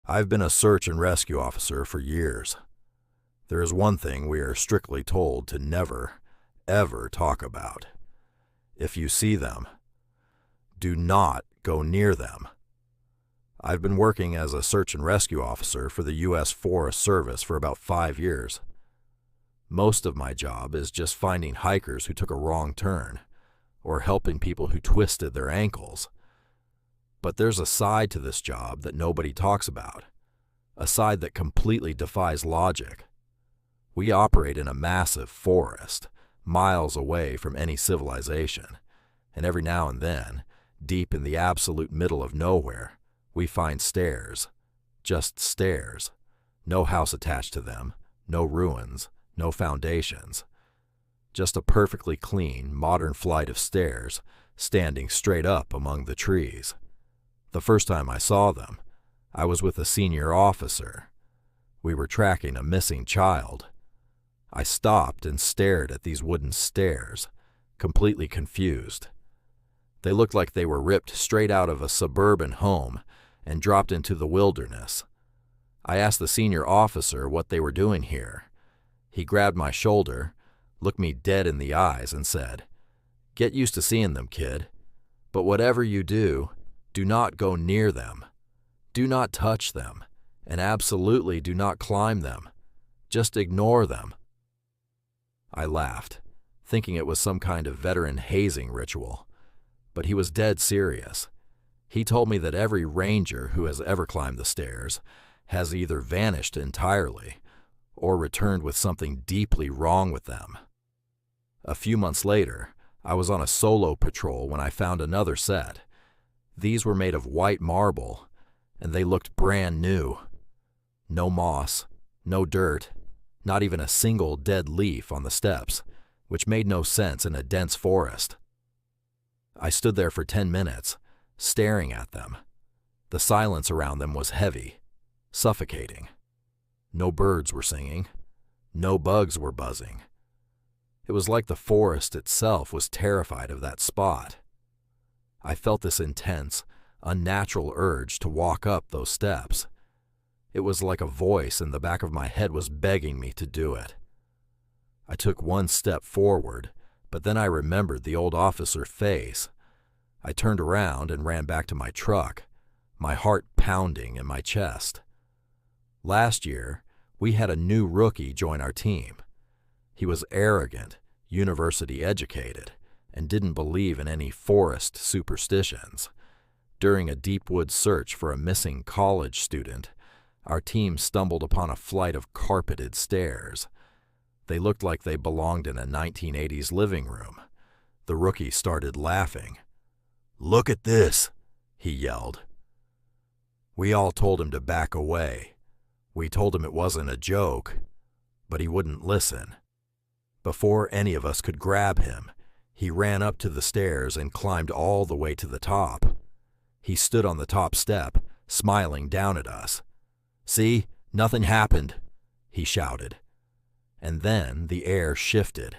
I've been a search and rescue officer for years. There is one thing we are strictly told to never, ever talk about. If you see them, do not go near them. I've been working as a search and rescue officer for the U.S. Forest Service for about 5 years. Most of my job is just finding hikers who took a wrong turn, or helping people who twisted their ankles. But there's a side to this job that nobody talks about, a side that completely defies logic. We operate in a massive forest, miles away from any civilization, and every now and then, deep in the absolute middle of nowhere, we find stairs. Just stairs. No house attached to them, no ruins, no foundations. Just a perfectly clean, modern flight of stairs standing straight up among the trees. The first time I saw them, I was with a senior officer. We were tracking a missing child. I stopped and stared at these wooden stairs, completely confused. They looked like they were ripped straight out of a suburban home and dropped into the wilderness. I asked the senior officer what they were doing here. He grabbed my shoulder, looked me dead in the eyes, and said, "Get used to seeing them, kid. But whatever you do not go near them. Do not touch them, and absolutely do not climb them. Just ignore them." I laughed, thinking it was some kind of veteran hazing ritual. But he was dead serious. He told me that every ranger who has ever climbed the stairs has either vanished entirely or returned with something deeply wrong with them. A few months later, I was on a solo patrol when I found another set. These were made of white marble, and they looked brand new. No moss, no dirt, not even a single dead leaf on the steps, which made no sense in a dense forest. I stood there for 10 minutes, staring at them. The silence around them was heavy, suffocating. No birds were singing. No bugs were buzzing. It was like the forest itself was terrified of that spot. I felt this intense, unnatural urge to walk up those steps. It was like a voice in the back of my head was begging me to do it. I took one step forward, but then I remembered the old officer's face. I turned around and ran back to my truck, my heart pounding in my chest. Last year, we had a new rookie join our team. He was arrogant, university educated, and didn't believe in any forest superstitions. During a deep woods search for a missing college student, our team stumbled upon a flight of carpeted stairs. They looked like they belonged in a 1980s living room. The rookie started laughing. "Look at this," he yelled. We all told him to back away. We told him it wasn't a joke, but he wouldn't listen. Before any of us could grab him, he ran up to the stairs and climbed all the way to the top. He stood on the top step, smiling down at us. "See, nothing happened," he shouted. And then the air shifted.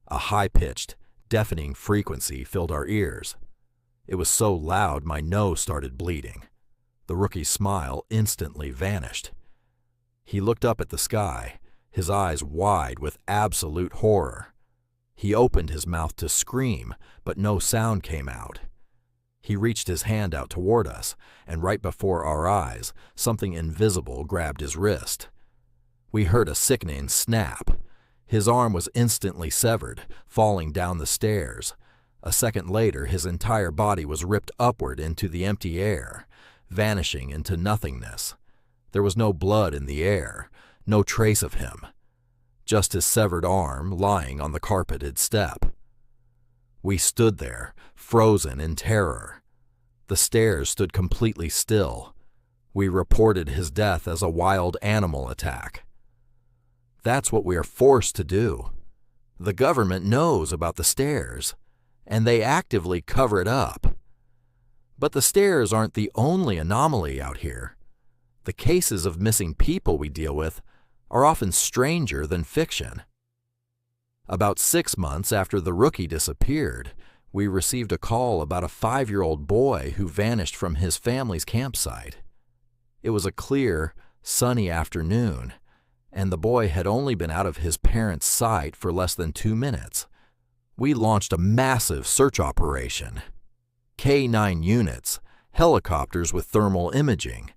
A high-pitched, deafening frequency filled our ears. It was so loud my nose started bleeding. The rookie's smile instantly vanished. He looked up at the sky, his eyes wide with absolute horror. He opened his mouth to scream, but no sound came out. He reached his hand out toward us, and right before our eyes, something invisible grabbed his wrist. We heard a sickening snap. His arm was instantly severed, falling down the stairs. A second later, his entire body was ripped upward into the empty air, vanishing into nothingness. There was no blood in the air, no trace of him. Just his severed arm lying on the carpeted step. We stood there, frozen in terror. The stairs stood completely still. We reported his death as a wild animal attack. That's what we are forced to do. The government knows about the stairs, and they actively cover it up. But the stairs aren't the only anomaly out here. The cases of missing people we deal with are often stranger than fiction. About 6 months after the rookie disappeared, we received a call about a 5-year-old boy who vanished from his family's campsite. It was a clear, sunny afternoon, and the boy had only been out of his parents' sight for less than 2 minutes. We launched a massive search operation. K-9 units, helicopters with thermal imaging,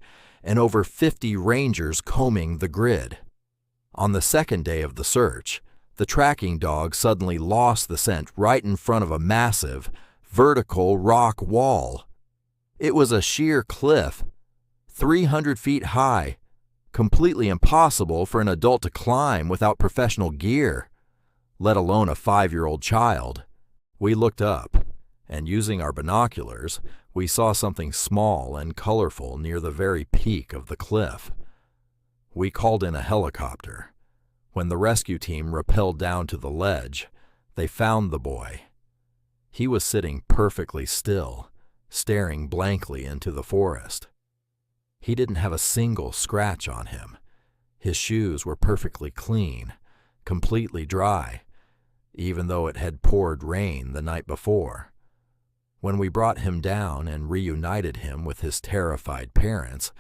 and over 50 rangers combing the grid. On the second day of the search, the tracking dog suddenly lost the scent right in front of a massive, vertical rock wall. It was a sheer cliff, 300 feet high, completely impossible for an adult to climb without professional gear, let alone a 5-year-old child. We looked up, and using our binoculars, we saw something small and colorful near the very peak of the cliff. We called in a helicopter. When the rescue team rappelled down to the ledge, they found the boy. He was sitting perfectly still, staring blankly into the forest. He didn't have a single scratch on him. His shoes were perfectly clean, completely dry, even though it had poured rain the night before. When we brought him down and reunited him with his terrified parents,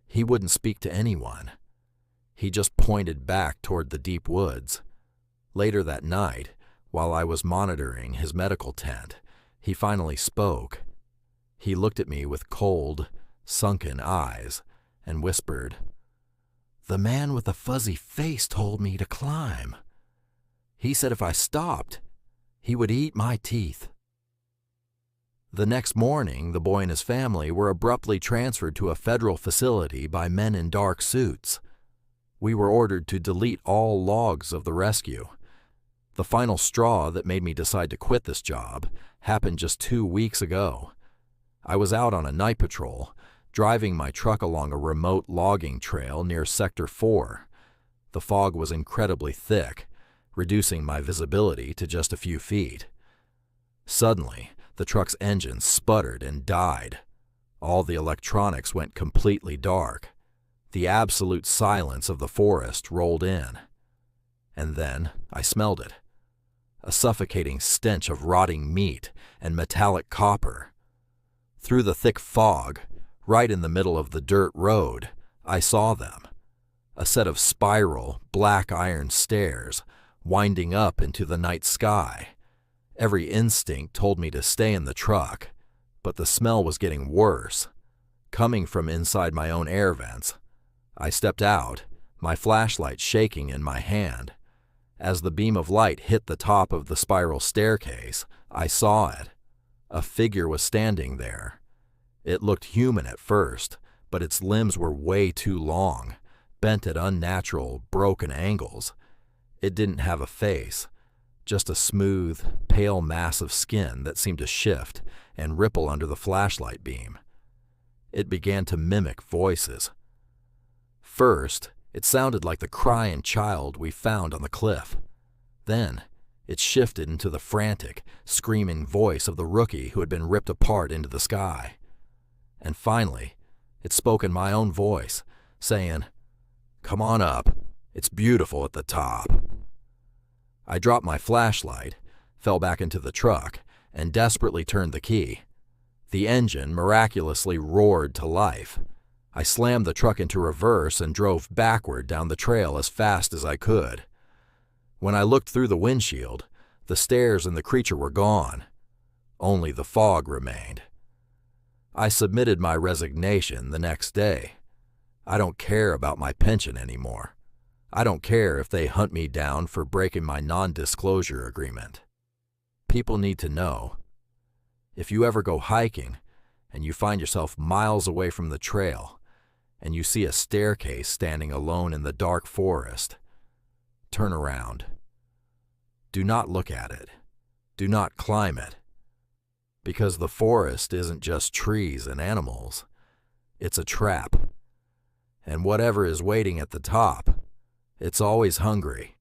he wouldn't speak to anyone. He just pointed back toward the deep woods. Later that night, while I was monitoring his medical tent, he finally spoke. He looked at me with cold, sunken eyes and whispered, "The man with the fuzzy face told me to climb. He said if I stopped, he would eat my teeth." The next morning, the boy and his family were abruptly transferred to a federal facility by men in dark suits. We were ordered to delete all logs of the rescue. The final straw that made me decide to quit this job happened just 2 weeks ago. I was out on a night patrol, driving my truck along a remote logging trail near Sector 4. The fog was incredibly thick, reducing my visibility to just a few feet. Suddenly, the truck's engine sputtered and died. All the electronics went completely dark. The absolute silence of the forest rolled in. And then I smelled it. A suffocating stench of rotting meat and metallic copper. Through the thick fog, right in the middle of the dirt road, I saw them. A set of spiral, black iron stairs winding up into the night sky. Every instinct told me to stay in the truck, but the smell was getting worse, coming from inside my own air vents. I stepped out, my flashlight shaking in my hand. As the beam of light hit the top of the spiral staircase, I saw it. A figure was standing there. It looked human at first, but its limbs were way too long, bent at unnatural, broken angles. It didn't have a face, just a smooth, pale mass of skin that seemed to shift and ripple under the flashlight beam. It began to mimic voices. First, it sounded like the crying child we found on the cliff. Then, it shifted into the frantic, screaming voice of the rookie who had been ripped apart into the sky. And finally, it spoke in my own voice, saying, "Come on up. It's beautiful at the top." I dropped my flashlight, fell back into the truck, and desperately turned the key. The engine miraculously roared to life. I slammed the truck into reverse and drove backward down the trail as fast as I could. When I looked through the windshield, the stairs and the creature were gone. Only the fog remained. I submitted my resignation the next day. I don't care about my pension anymore. I don't care if they hunt me down for breaking my non-disclosure agreement. People need to know. If you ever go hiking and you find yourself miles away from the trail and you see a staircase standing alone in the dark forest, turn around. Do not look at it. Do not climb it. Because the forest isn't just trees and animals. It's a trap. And whatever is waiting at the top, it's always hungry.